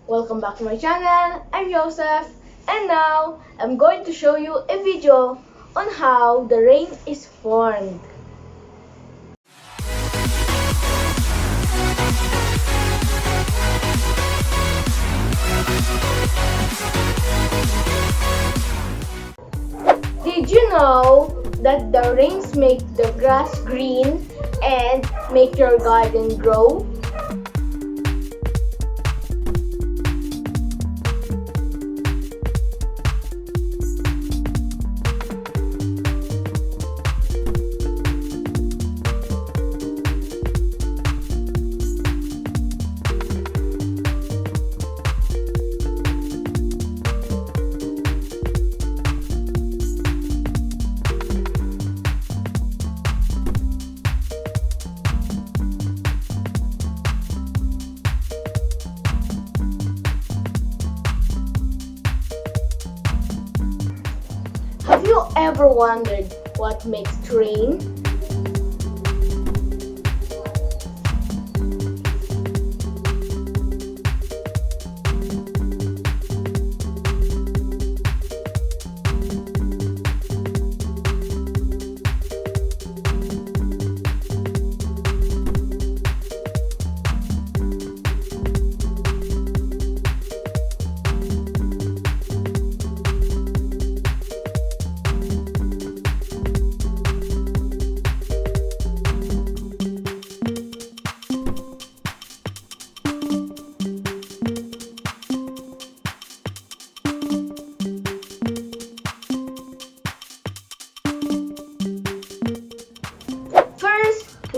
Welcome back to my channel. I'm Youseff, and now I'm going to show you a video on how the rain is formed. Did you know that the rains make the grass green and make your garden grow? Have you ever wondered what makes it rain?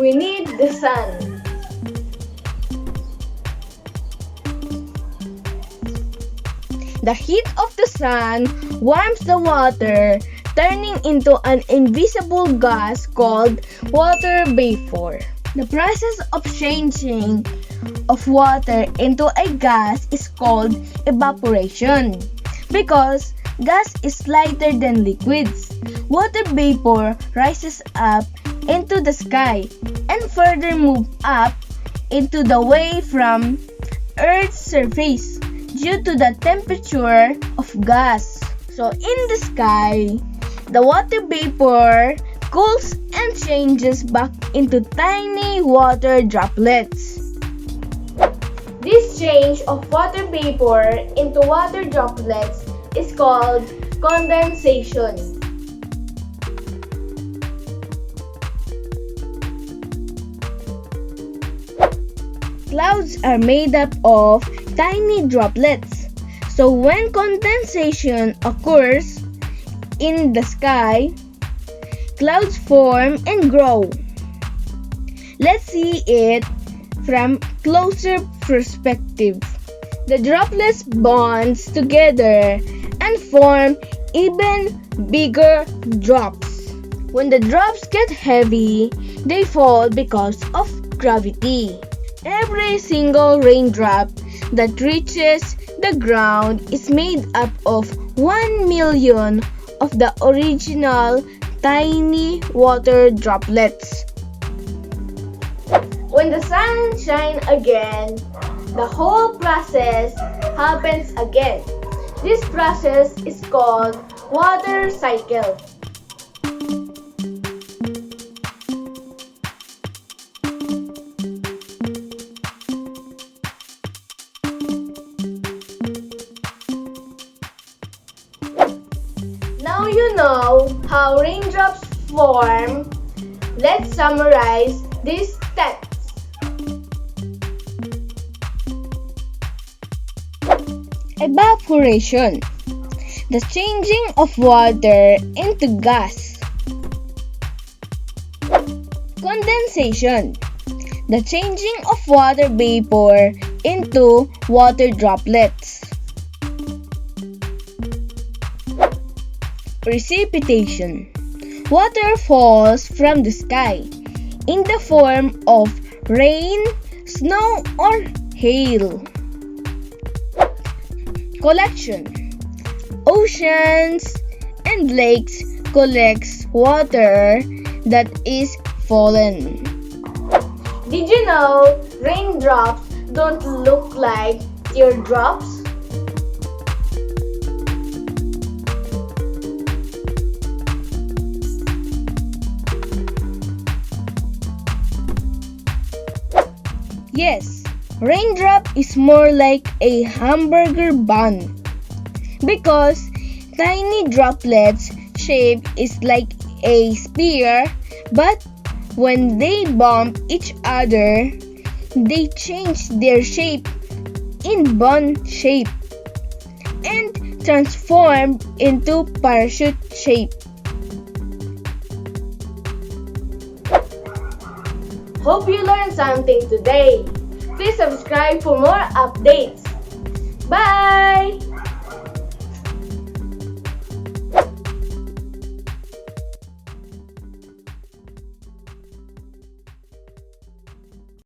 We need the sun. The heat of the sun warms the water, turning into an invisible gas called water vapor. The process of changing of water into a gas is called evaporation. Because gas is lighter than liquids, water vapor rises up into the sky and further move up into the way from Earth's surface due to the temperature of gas. So in the sky, the water vapor cools and changes back into tiny water droplets. This change of water vapor into water droplets is called condensation. Clouds are made up of tiny droplets. So when condensation occurs in the sky, clouds form and grow. Let's see it from closer perspective. The droplets bonds together and form even bigger drops. When the drops get heavy, they fall because of gravity. Every single raindrop that reaches the ground is made up of 1 million of the original tiny water droplets. When the sun shines again, the whole process happens again. This process is called water cycle. Now you know how raindrops form. Let's summarize these steps. Evaporation, the changing of water into gas. Condensation, the changing of water vapor into water droplets. Precipitation, water falls from the sky in the form of rain, snow, or hail. Collection, oceans and lakes collects water that is fallen. Did you know raindrops don't look like teardrops, Yes, raindrop is more like a hamburger bun because tiny droplets shape is like a spear, but when they bump each other, they change their shape in bun shape and transform into parachute shape. Hope you learned something today. Please subscribe for more updates. Bye!